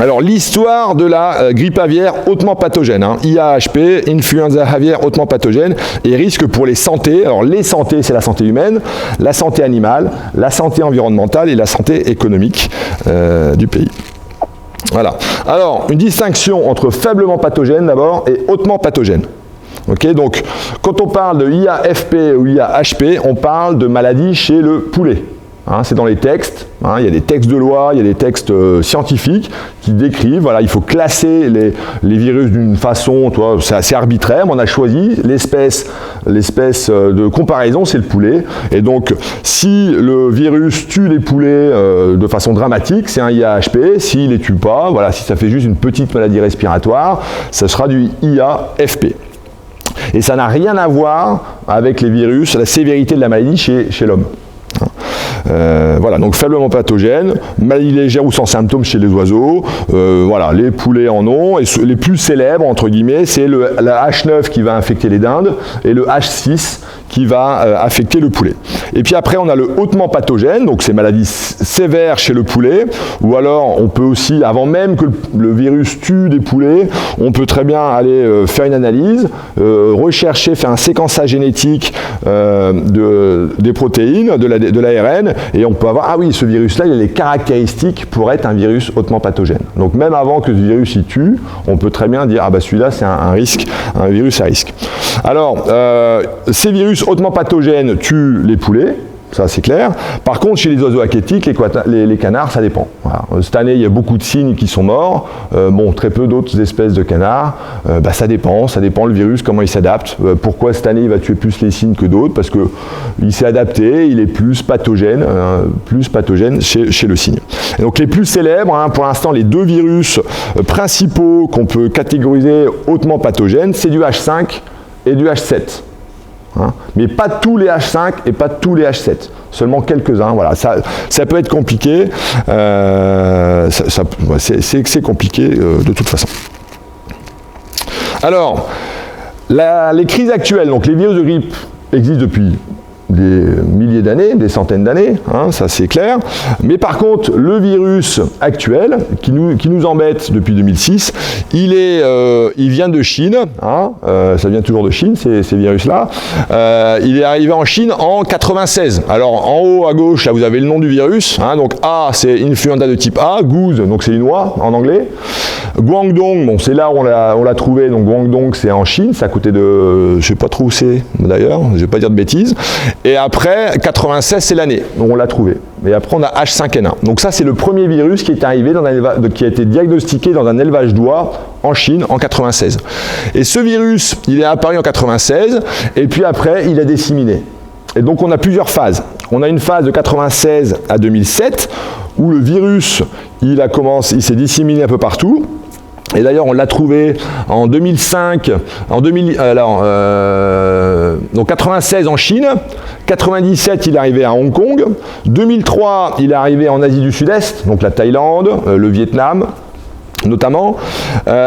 Alors, l'histoire de la grippe aviaire hautement pathogène, hein, IAHP, influenza aviaire hautement pathogène, et risque pour les santé. Alors, les santé, c'est la santé humaine, la santé animale, la santé environnementale et la santé économique du pays. Voilà. Alors, une distinction entre faiblement pathogène d'abord et hautement pathogène. Okay, donc, quand on parle de IAFP ou IAHP, on parle de maladie chez le poulet. Hein, c'est dans les textes, hein, il y a des textes de loi, il y a des textes scientifiques qui décrivent, voilà, il faut classer les virus d'une façon, c'est assez arbitraire, mais on a choisi l'espèce de comparaison, c'est le poulet. Et donc, si le virus tue les poulets de façon dramatique, c'est un IAHP, s'il ne les tue pas, voilà, si ça fait juste une petite maladie respiratoire, ça sera du IAFP. Et ça n'a rien à voir avec les virus, la sévérité de la maladie chez l'homme. Voilà, donc faiblement pathogène, maladie légère ou sans symptômes chez les oiseaux, voilà, les poulets en ont, et les plus célèbres, entre guillemets, c'est la H9 qui va infecter les dindes, et le H6 qui va affecter le poulet. Et puis après, on a le hautement pathogène, donc c'est maladie sévère chez le poulet, ou alors on peut aussi, avant même que le virus tue des poulets, on peut très bien aller faire une analyse, rechercher, faire un séquençage génétique des protéines, de l'ARN, et on peut avoir, ah oui, ce virus-là, il a les caractéristiques pour être un virus hautement pathogène. Donc même avant que ce virus y tue, on peut très bien dire, ah bah celui-là, c'est un virus à risque. Alors, ces virus hautement pathogènes tuent les poulets, ça c'est clair. Par contre, chez les oiseaux aquatiques, les canards, ça dépend. Voilà. Cette année, il y a beaucoup de cygnes qui sont morts. Très peu d'autres espèces de canards. Ça dépend le virus, comment il s'adapte. Pourquoi cette année, il va tuer plus les cygnes que d'autres? Parce qu'il s'est adapté, il est plus pathogène chez le cygne. Et donc les plus célèbres, hein, pour l'instant, les deux virus principaux qu'on peut catégoriser hautement pathogènes, c'est du H5 et du H7. Hein, mais pas tous les H5 et pas tous les H7, seulement quelques-uns. Voilà, ça peut être compliqué, c'est compliqué de toute façon. Alors, les crises actuelles, donc les virus de grippe existent depuis des milliers d'années, des centaines d'années, hein, ça c'est clair. Mais par contre, le virus actuel, qui nous embête depuis 2006, il vient de Chine, hein, ça vient toujours de Chine, ces virus-là. Il est arrivé en Chine en 96. Alors, en haut à gauche, là, vous avez le nom du virus. Hein, donc, A, c'est influenza de type A, goose, donc c'est une oie en anglais. Guangdong, bon, c'est là où on l'a trouvé, donc Guangdong, c'est en Chine, c'est à côté de, je ne sais pas trop où c'est, d'ailleurs, je ne vais pas dire de bêtises. Et après, 96, c'est l'année où on l'a trouvé. Et après, on a H5N1. Donc ça, c'est le premier virus qui est arrivé qui a été diagnostiqué dans un élevage d'oies en Chine en 96. Et ce virus, il est apparu en 96, et puis après, il a disséminé. Et donc, on a plusieurs phases. On a une phase de 96 à 2007, où le virus, il s'est disséminé un peu partout. Et d'ailleurs, on l'a trouvé en 2005, donc 96 en Chine, 97 il est arrivé à Hong Kong, 2003 il est arrivé en Asie du Sud-Est, donc la Thaïlande, le Vietnam notamment,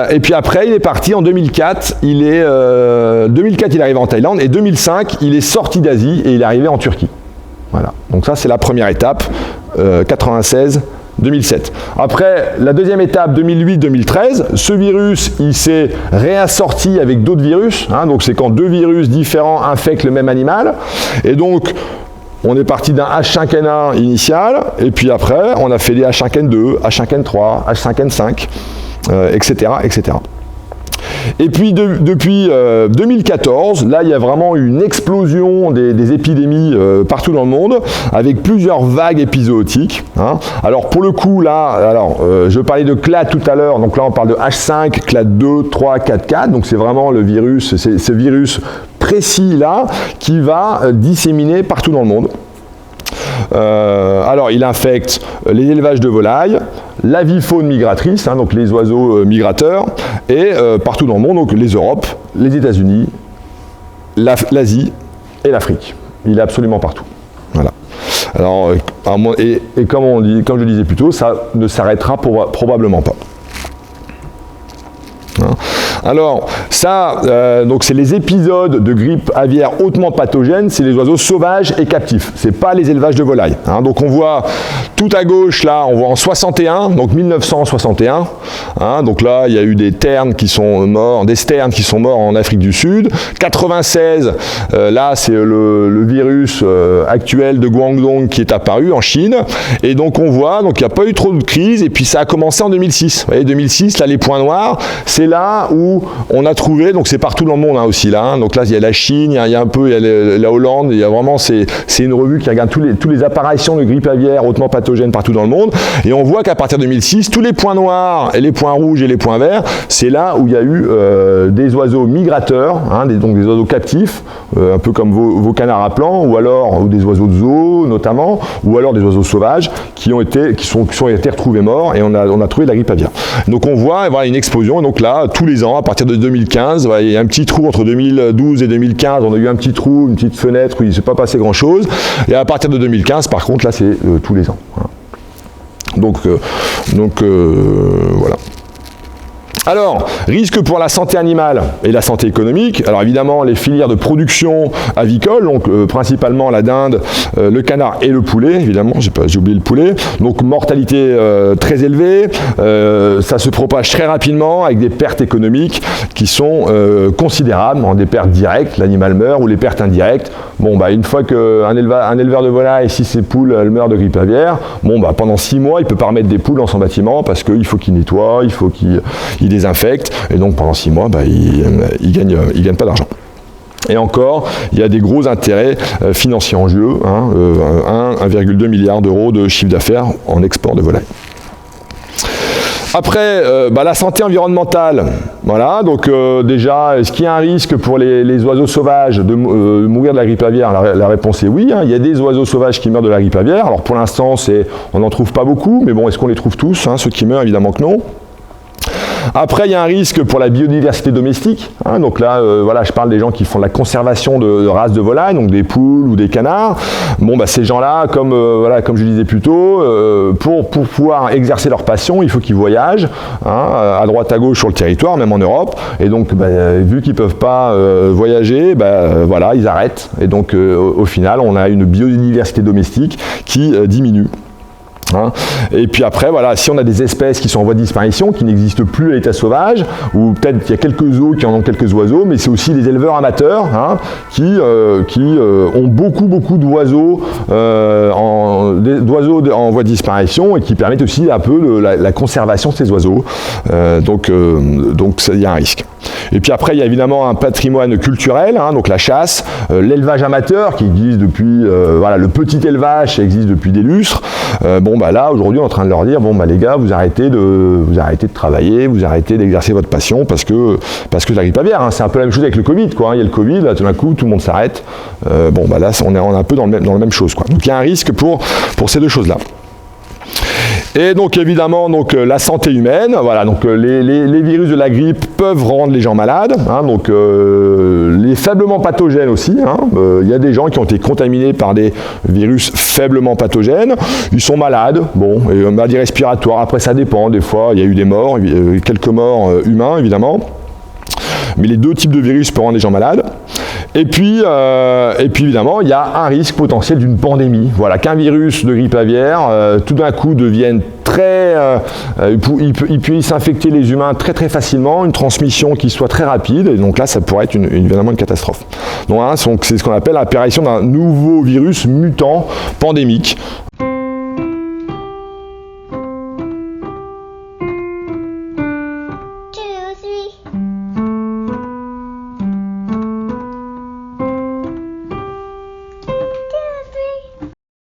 et puis après il est parti en 2004, 2004 il est arrivé en Thaïlande, et 2005 il est sorti d'Asie et il est arrivé en Turquie. Voilà, donc ça c'est la première étape, 96. 2007. Après, la deuxième étape, 2008-2013, ce virus, il s'est réassorti avec d'autres virus, hein, donc c'est quand deux virus différents infectent le même animal, et donc on est parti d'un H5N1 initial, et puis après, on a fait des H5N2, H5N3, H5N5, etc., etc. Et puis depuis 2014, là il y a vraiment une explosion des épidémies partout dans le monde, avec plusieurs vagues épizootiques. Hein. Alors pour le coup là, je parlais de clade tout à l'heure, donc là on parle de H5, clade 2, 3, 4, 4, donc c'est vraiment le virus, c'est ce virus précis là qui va disséminer partout dans le monde. Alors il infecte les élevages de volailles, l'avifaune migratrice, hein, donc les oiseaux migrateurs, et partout dans le monde, donc les Europes, les États-Unis, l'Asie et l'Afrique. Il est absolument partout. Voilà. Alors, et comme je disais plus tôt, ça ne s'arrêtera probablement pas. Hein. Alors, ça, donc c'est les épisodes de grippe aviaire hautement pathogène, c'est les oiseaux sauvages et captifs. C'est pas les élevages de volailles. Hein. Donc on voit Tout à gauche, là, on voit en 61, donc 1961. Hein, donc là, il y a eu des sternes qui sont morts en Afrique du Sud. 96, là, c'est le virus actuel de Guangdong qui est apparu en Chine. Et donc, on voit, donc il n'y a pas eu trop de crise. Et puis, ça a commencé en 2006. Vous voyez, 2006, là, les points noirs, c'est là où on a trouvé, donc c'est partout dans le monde hein, aussi, là. Hein, donc là, il y a la Chine, il y a un peu, il y a la Hollande, il y a vraiment, c'est une revue qui regarde tous les apparitions de grippe aviaire hautement pathogène partout dans le monde, et on voit qu'à partir de 2006, tous les points noirs, et les points rouges et les points verts, c'est là où il y a eu des oiseaux migrateurs, hein, donc des oiseaux captifs, un peu comme vos canards à plan, ou des oiseaux de zoo notamment, ou alors des oiseaux sauvages qui ont été retrouvés morts, et on a trouvé de la grippe aviaire. Donc on voit voilà, une explosion, et donc là, tous les ans, à partir de 2015, voilà, il y a un petit trou entre 2012 et 2015, on a eu un petit trou, une petite fenêtre où il ne s'est pas passé grand-chose, et à partir de 2015, par contre, là, c'est tous les ans. Hein. Donc voilà. Alors, risque pour la santé animale et la santé économique. Alors évidemment, les filières de production avicole, donc principalement la dinde, le canard et le poulet, évidemment, j'ai oublié le poulet. Donc mortalité très élevée, ça se propage très rapidement avec des pertes économiques qui sont considérables, des pertes directes, l'animal meurt, ou les pertes indirectes. Bon, bah, une fois qu'un éleveur de volaille, si ses poules elles meurent de grippe aviaire, bon, bah, pendant 6 mois, il ne peut pas remettre des poules dans son bâtiment parce qu'il faut qu'il nettoie, il faut qu'il désinfecte, et donc pendant 6 mois, bah, il gagne pas d'argent. Et encore, il y a des gros intérêts financiers en jeu, hein, 1,2 milliard d'euros de chiffre d'affaires en export de volaille. Après, la santé environnementale, voilà, donc déjà, est-ce qu'il y a un risque pour les oiseaux sauvages de mourir de la grippe aviaire? La réponse est oui, hein, il y a des oiseaux sauvages qui meurent de la grippe aviaire. Alors pour l'instant, on n'en trouve pas beaucoup, mais bon, est-ce qu'on les trouve tous, hein, ceux qui meurent? Évidemment que non. Après, il y a un risque pour la biodiversité domestique. Hein, donc là, voilà, je parle des gens qui font de la conservation de races de volailles, donc des poules ou des canards. Bon, bah, ces gens-là, comme je disais plus tôt, pour pouvoir exercer leur passion, il faut qu'ils voyagent, hein, à droite à gauche sur le territoire, même en Europe. Et donc, vu qu'ils ne peuvent pas voyager, voilà, ils arrêtent. Et donc, au final, on a une biodiversité domestique qui diminue. Hein. Et puis après, voilà, si on a des espèces qui sont en voie de disparition, qui n'existent plus à l'état sauvage, ou peut-être qu'il y a quelques zoos qui en ont quelques oiseaux, mais c'est aussi les éleveurs amateurs, hein, qui ont beaucoup d'oiseaux en voie de disparition, et qui permettent aussi un peu la conservation de ces oiseaux. Donc il y a un risque. Et puis après, il y a évidemment un patrimoine culturel, hein, donc la chasse, l'élevage amateur qui existe depuis, le petit élevage, ça existe depuis des lustres. Là, aujourd'hui, on est en train de leur dire, les gars, vous arrêtez de travailler, vous arrêtez d'exercer votre passion parce que la grippe aviaire, hein, c'est un peu la même chose avec le Covid, quoi. Hein, il y a le Covid, là, tout d'un coup, tout le monde s'arrête. Là, on est un peu dans la même chose, quoi. Donc, il y a un risque pour ces deux choses-là. Et donc évidemment la santé humaine, voilà, donc les virus de la grippe peuvent rendre les gens malades, hein, donc les faiblement pathogènes aussi, hein, il y a des gens qui ont été contaminés par des virus faiblement pathogènes, ils sont malades, et maladie respiratoire, après ça dépend, des fois il y a eu des morts, quelques morts humains évidemment. Mais les deux types de virus peuvent rendre les gens malades. Et puis évidemment, il y a un risque potentiel d'une pandémie. Voilà, qu'un virus de grippe aviaire, tout d'un coup, devienne il peut s'infecter les humains très très facilement, une transmission qui soit très rapide, et donc là, ça pourrait être évidemment une catastrophe. Donc, c'est ce qu'on appelle l'apparition d'un nouveau virus mutant pandémique.